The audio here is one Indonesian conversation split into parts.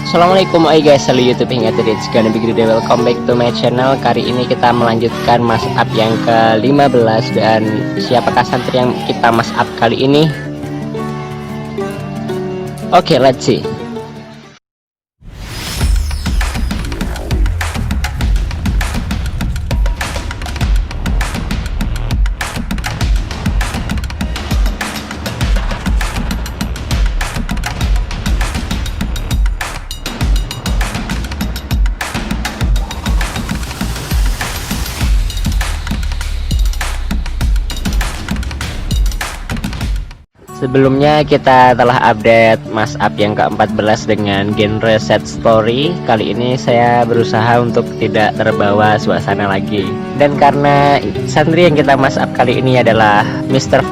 Assalamualaikum guys, halo YouTube hingga tadi it's gonna be great. Welcome back to my channel. Kali ini kita melanjutkan mass up yang ke-15. Dan siapakah santri yang kita mass up kali ini? Oke, let's see. Sebelumnya kita telah update mass up yang ke-14 dengan genre set story. Kali ini saya berusaha untuk tidak terbawa suasana lagi. Dan karena santri yang kita mass up kali ini adalah Mr.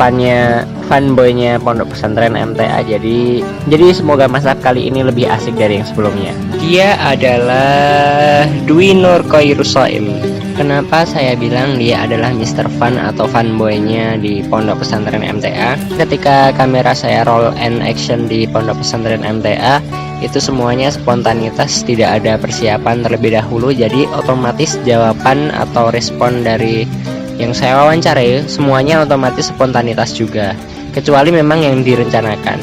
Fanboynya Pondok Pesantren MTA, jadi semoga mass up kali ini lebih asik dari yang sebelumnya. Dia adalah Dwi Nur Khairus Shaim. Kenapa saya bilang dia adalah Mr. Fan atau fanboynya di Pondok Pesantren MTA? Ketika kamera saya roll and action di Pondok Pesantren MTA, itu semuanya spontanitas, tidak ada persiapan terlebih dahulu. Jadi otomatis jawaban atau respon dari yang saya wawancarai semuanya otomatis spontanitas juga, kecuali memang yang direncanakan.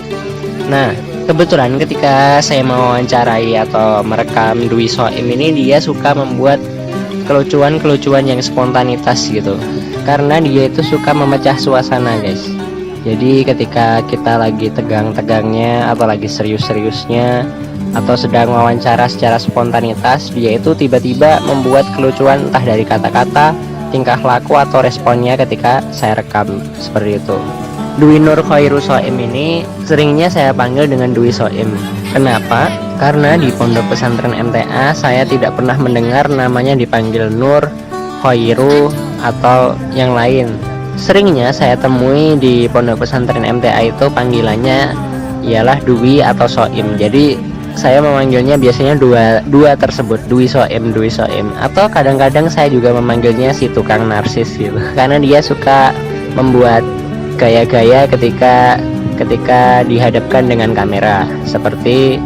Nah, kebetulan ketika saya mewawancarai atau merekam Dwi Shaim ini, dia suka membuat kelucuan yang spontanitas gitu, karena dia itu suka memecah suasana guys. Jadi ketika kita lagi tegang-tegangnya atau lagi serius-seriusnya atau sedang wawancara secara spontanitas, dia itu tiba-tiba membuat kelucuan entah dari kata-kata, tingkah laku atau responnya ketika saya rekam seperti itu. Dwi Nur Khairus Shaim ini seringnya saya panggil dengan Dwi Shaim. Kenapa? Karena di Pondok Pesantren MTA saya tidak pernah mendengar namanya dipanggil Nur, Khairu, atau yang lain. Seringnya saya temui di Pondok Pesantren MTA itu panggilannya ialah Dwi atau Shaim. Jadi saya memanggilnya biasanya dua tersebut, Dwi Shaim. Atau kadang-kadang saya juga memanggilnya si tukang narsis gitu, karena dia suka membuat gaya-gaya ketika dihadapkan dengan kamera, seperti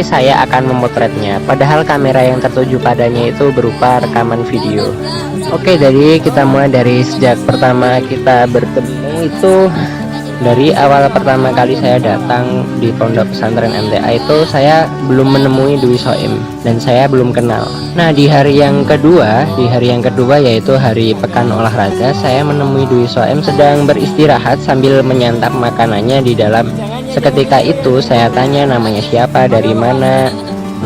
saya akan memotretnya, padahal kamera yang tertuju padanya itu berupa rekaman video. Oke, jadi kita mulai dari sejak pertama kita bertemu itu. Dari awal pertama kali saya datang di Pondok Pesantren MTA itu saya belum menemui Dwi Shaim dan saya belum kenal. Nah, di hari yang kedua yaitu hari pekan olahraga, saya menemui Dwi Shaim sedang beristirahat sambil menyantap makanannya di dalam. Seketika itu saya tanya namanya siapa, dari mana.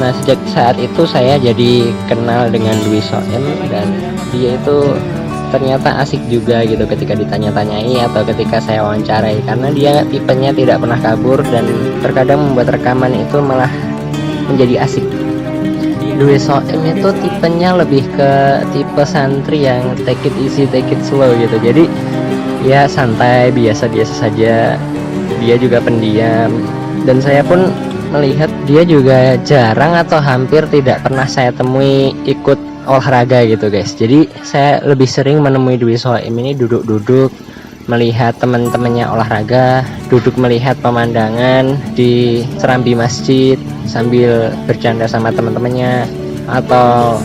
Nah, sejak saat itu saya jadi kenal dengan Dwi Shaim, dan dia itu ternyata asik juga gitu ketika ditanya-tanyai atau ketika saya wawancarai, karena dia tipenya tidak pernah kabur dan terkadang membuat rekaman itu malah menjadi asik. Dwi Shaim itu tipenya lebih ke tipe santri yang take it easy, take it slow gitu. Jadi ya santai, biasa-biasa saja. Dia juga pendiam, dan saya pun melihat dia juga jarang atau hampir tidak pernah saya temui ikut olahraga gitu guys. Jadi saya lebih sering menemui Dwi Shaim ini duduk-duduk melihat teman-temannya olahraga, duduk melihat pemandangan di serambi masjid sambil bercanda sama teman-temannya, atau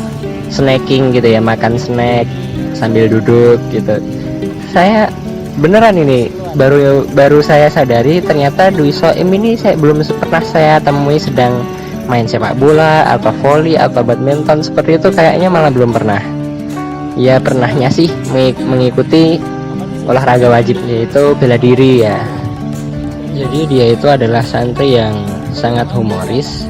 snacking gitu ya, makan snack sambil duduk gitu. Saya beneran ini baru saya sadari ternyata Dwi Shaim ini belum pernah saya temui sedang main sepak bola atau voli atau badminton seperti itu, kayaknya malah belum pernah. Ya pernahnya sih mengikuti olahraga wajib, yaitu bela diri ya. Jadi dia itu adalah santri yang sangat humoris.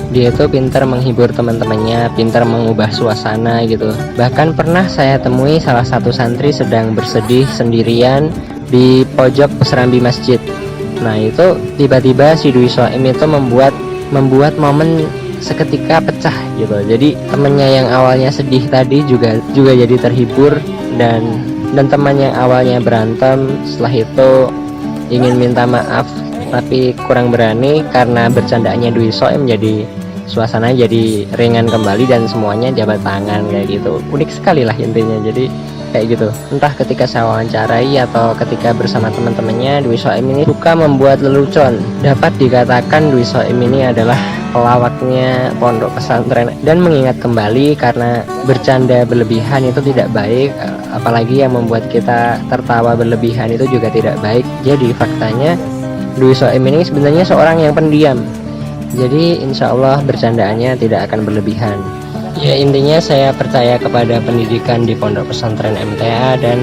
Dia itu pintar menghibur teman-temannya, pintar mengubah suasana gitu. Bahkan pernah saya temui salah satu santri sedang bersedih sendirian di pojok serambi masjid. Nah, itu tiba-tiba si Dwi Shaim itu membuat momen seketika pecah gitu. Jadi temannya yang awalnya sedih tadi juga jadi terhibur, dan teman yang awalnya berantem setelah itu ingin minta maaf tapi kurang berani karena bercandaannya Dwi Shaim, jadi suasananya jadi ringan kembali dan semuanya jabat tangan kayak gitu. Unik sekali lah intinya. Jadi kayak gitu. Entah ketika saya wawancarai atau ketika bersama teman-temannya, Dwi Soem ini suka membuat lelucon. Dapat dikatakan Dwi Soem ini adalah pelawaknya pondok pesantren, dan mengingat kembali karena bercanda berlebihan itu tidak baik, apalagi yang membuat kita tertawa berlebihan itu juga tidak baik. Jadi faktanya Dwi Soem ini sebenarnya seorang yang pendiam. Jadi insya Allah bercandaannya tidak akan berlebihan. Ya intinya saya percaya kepada pendidikan di pondok pesantren MTA, dan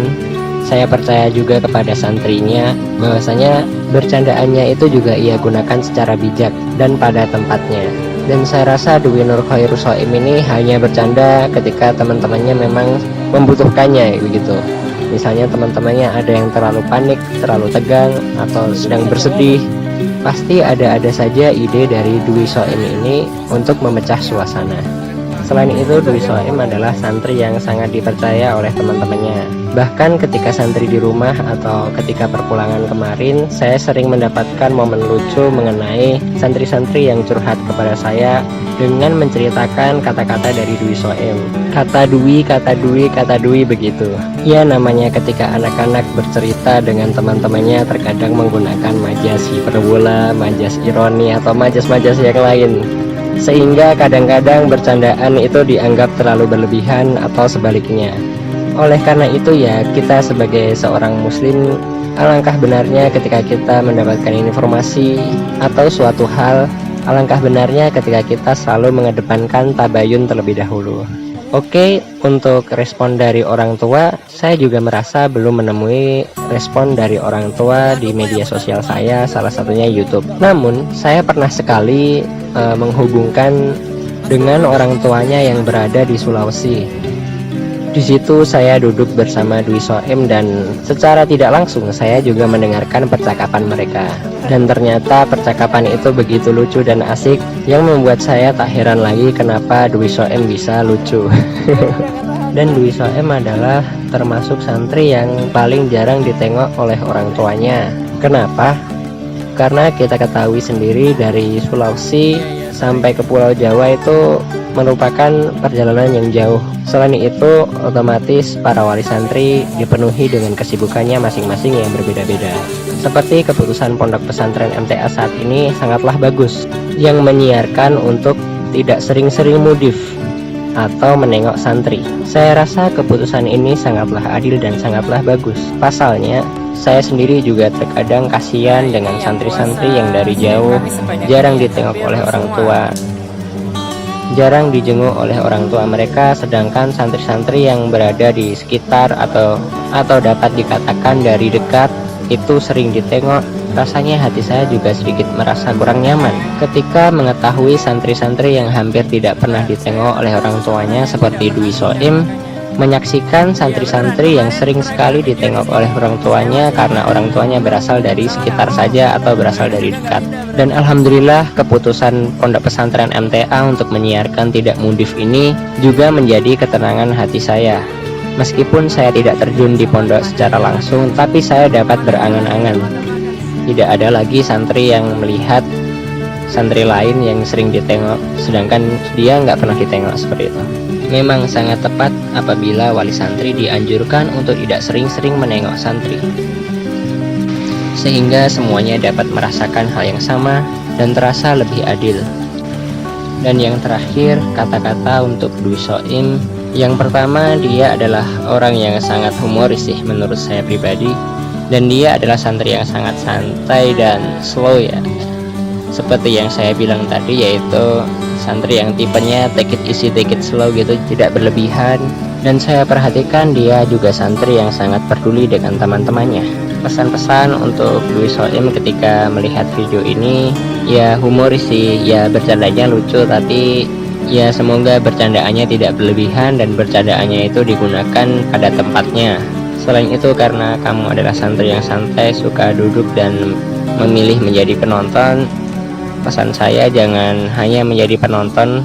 saya percaya juga kepada santrinya bahwasanya bercandaannya itu juga ia gunakan secara bijak dan pada tempatnya. Dan saya rasa Dwi Nur Khairus Soim ini hanya bercanda ketika teman-temannya memang membutuhkannya begitu. Misalnya teman-temannya ada yang terlalu panik, terlalu tegang, atau sedang bersedih, pasti ada saja ide dari Dwi Soim ini untuk memecah suasana. Selain itu, Dwi Soim adalah santri yang sangat dipercaya oleh teman-temannya. Bahkan ketika santri di rumah atau ketika perpulangan kemarin, saya sering mendapatkan momen lucu mengenai santri-santri yang curhat kepada saya dengan menceritakan kata-kata dari Dwi Soim. Kata Dwi begitu. Ya namanya ketika anak-anak bercerita dengan teman-temannya terkadang menggunakan majas hiperbola, majas ironi, atau majas-majas yang lain. Sehingga kadang-kadang bercandaan itu dianggap terlalu berlebihan atau sebaliknya. Oleh karena itu ya, kita sebagai seorang muslim, alangkah benarnya ketika kita mendapatkan informasi atau suatu hal, alangkah benarnya ketika kita selalu mengedepankan tabayun terlebih dahulu. Oke, untuk respon dari orang tua, saya juga merasa belum menemui respon dari orang tua di media sosial saya, salah satunya YouTube. Namun, saya pernah sekali menghubungkan dengan orang tuanya yang berada di Sulawesi. Di situ saya duduk bersama Dwi Soim dan secara tidak langsung saya juga mendengarkan percakapan mereka. Dan ternyata percakapan itu begitu lucu dan asik yang membuat saya tak heran lagi kenapa Dwi Soim bisa lucu. Dan Dwi Soim adalah termasuk santri yang paling jarang ditengok oleh orang tuanya. Kenapa? Karena kita ketahui sendiri dari Sulawesi sampai ke Pulau Jawa itu merupakan perjalanan yang jauh. Selain itu, otomatis para wali santri dipenuhi dengan kesibukannya masing-masing yang berbeda-beda. Seperti keputusan Pondok Pesantren MTA saat ini sangatlah bagus, yang menyiarkan untuk tidak sering-sering mudif atau menengok santri. Saya rasa keputusan ini sangatlah adil dan sangatlah bagus. Pasalnya, saya sendiri juga terkadang kasihan dengan santri-santri yang dari jauh, jarang ditengok oleh orang tua, jarang dijenguk oleh orang tua mereka, sedangkan santri-santri yang berada di sekitar atau dapat dikatakan dari dekat itu sering ditengok. Rasanya hati saya juga sedikit merasa kurang nyaman ketika mengetahui santri-santri yang hampir tidak pernah ditengok oleh orang tuanya seperti Dwi Soim menyaksikan santri-santri yang sering sekali ditengok oleh orang tuanya karena orang tuanya berasal dari sekitar saja atau berasal dari dekat. Dan alhamdulillah keputusan Pondok Pesantren MTA untuk menyiarkan tidak mudif ini juga menjadi ketenangan hati saya. Meskipun saya tidak terjun di pondok secara langsung, tapi saya dapat berangan-angan. Tidak ada lagi santri yang melihat santri lain yang sering ditengok, sedangkan dia nggak pernah ditengok seperti itu. Memang sangat tepat apabila wali santri dianjurkan untuk tidak sering-sering menengok santri, sehingga semuanya dapat merasakan hal yang sama dan terasa lebih adil. Dan yang terakhir, kata-kata untuk Dwi Soim. Yang pertama, dia adalah orang yang sangat humoris sih menurut saya pribadi. Dan dia adalah santri yang sangat santai dan slow ya. Seperti yang saya bilang tadi, yaitu santri yang tipenya take it easy, take it slow gitu, tidak berlebihan. Dan saya perhatikan dia juga santri yang sangat peduli dengan teman-temannya. Pesan-pesan untuk Dwi Soim ketika melihat video ini, ya humoris sih, ya bercandanya lucu, tapi ya semoga bercandaannya tidak berlebihan dan bercandaannya itu digunakan pada tempatnya. Selain itu, karena kamu adalah santri yang santai, suka duduk dan memilih menjadi penonton, pesan saya jangan hanya menjadi penonton.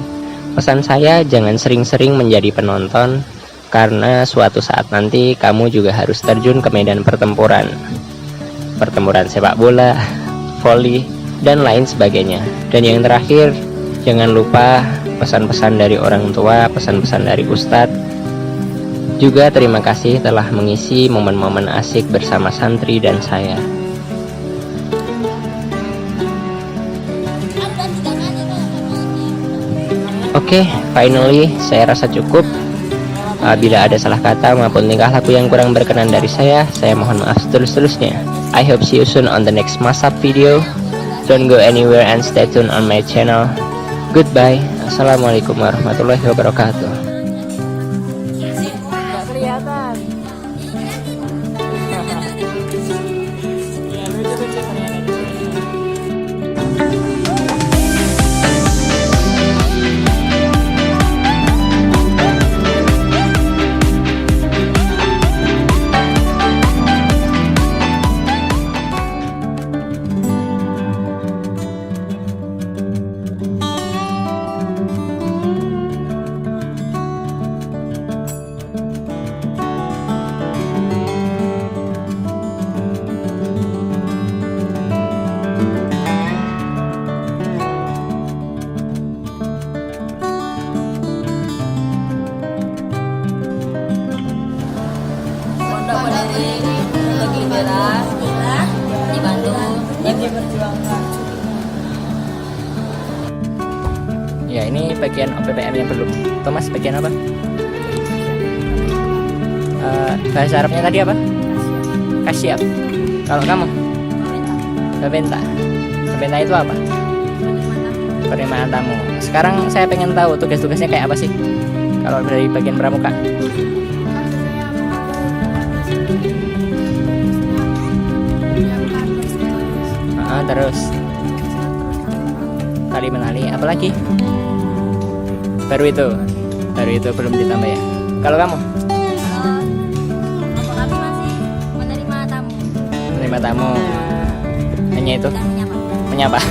Pesan saya jangan sering-sering menjadi penonton, karena suatu saat nanti kamu juga harus terjun ke medan pertempuran sepak bola, voli, dan lain sebagainya. Dan yang terakhir, jangan lupa pesan-pesan dari orang tua, pesan-pesan dari ustadz. Juga terima kasih telah mengisi momen-momen asik bersama santri dan saya. Oke, finally saya rasa cukup. Bila ada salah kata maupun tingkah laku yang kurang berkenan dari saya mohon maaf setulus-tulusnya. I hope see you soon on the next Masap video. Don't go anywhere and stay tuned on my channel. Goodbye. Assalamualaikum warahmatullahi wabarakatuh. Di Bandung yang diperjuangkan. Ya, ini bagian OPPM yang belum. Thomas, bagian apa? Bahasa Arabnya tadi apa? Kasyaf. Kalau kamu? Babenta. Babenta itu apa? Penerimaan tamu. Sekarang saya pengen tahu tugas-tugasnya kayak apa sih? Kalau dari bagian pramuka. Terus tali menali, apalagi? Baru itu belum ditambah ya. Kalau kamu? Kami masih menerima tamu. Menerima tamu. Hanya itu? Menyapa.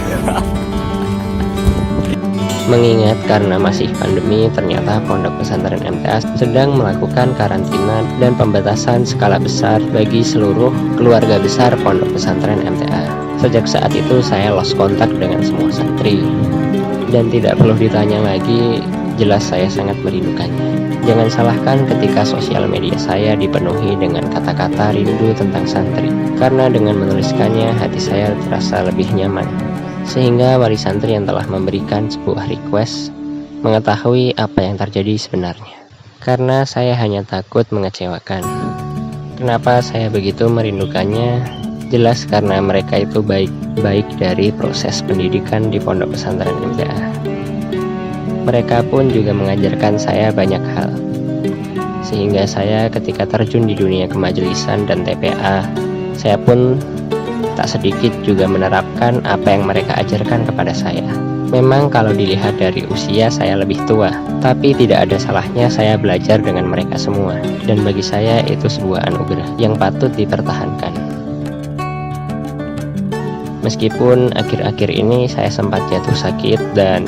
Mengingat karena masih pandemi, ternyata Pondok Pesantren MTA sedang melakukan karantina dan pembatasan skala besar bagi seluruh keluarga besar Pondok Pesantren MTA. Sejak saat itu saya lost kontak dengan semua santri. Dan tidak perlu ditanya lagi, jelas saya sangat merindukannya. Jangan salahkan ketika sosial media saya dipenuhi dengan kata-kata rindu tentang santri. Karena dengan menuliskannya, hati saya terasa lebih nyaman. Sehingga wali santri yang telah memberikan sebuah request mengetahui apa yang terjadi sebenarnya. Karena saya hanya takut mengecewakan. Kenapa saya begitu merindukannya? Jelas karena mereka itu baik dari proses pendidikan di Pondok Pesantren MTA. Mereka pun juga mengajarkan saya banyak hal. Sehingga saya ketika terjun di dunia kemajelisan dan TPA, saya pun tak sedikit juga menerapkan apa yang mereka ajarkan kepada saya. Memang kalau dilihat dari usia saya lebih tua, tapi tidak ada salahnya saya belajar dengan mereka semua. Dan bagi saya itu sebuah anugerah yang patut dipertahankan. Meskipun akhir-akhir ini saya sempat jatuh sakit dan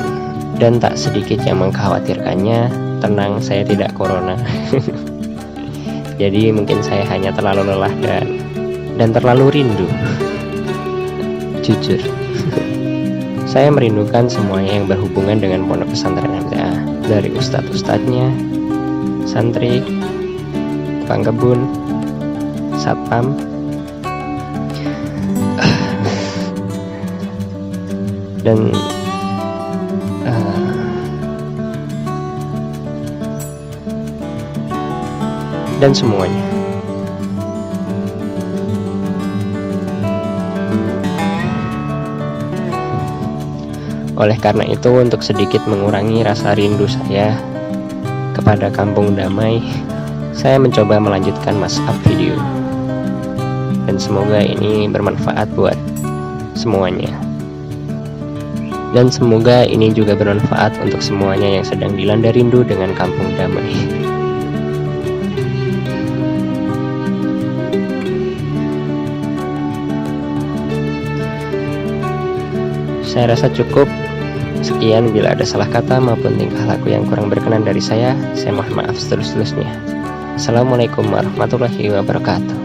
tak sedikit yang mengkhawatirkannya, tenang, saya tidak corona. Jadi mungkin saya hanya terlalu lelah dan terlalu rindu. Jujur, saya merindukan semuanya yang berhubungan dengan Pondok Pesantren MTA, dari ustadz-ustadznya, santri, tukang kebun, satpam, dan semuanya. Oleh karena itu, untuk sedikit mengurangi rasa rindu saya kepada Kampung Damai, saya mencoba melanjutkan mashup video. Dan semoga ini bermanfaat buat semuanya. Dan semoga ini juga bermanfaat untuk semuanya yang sedang dilanda rindu dengan Kampung Damai. Saya rasa cukup. Sekian, bila ada salah kata maupun tingkah laku yang kurang berkenan dari saya mohon maaf setulus-tulusnya. Assalamualaikum warahmatullahi wabarakatuh.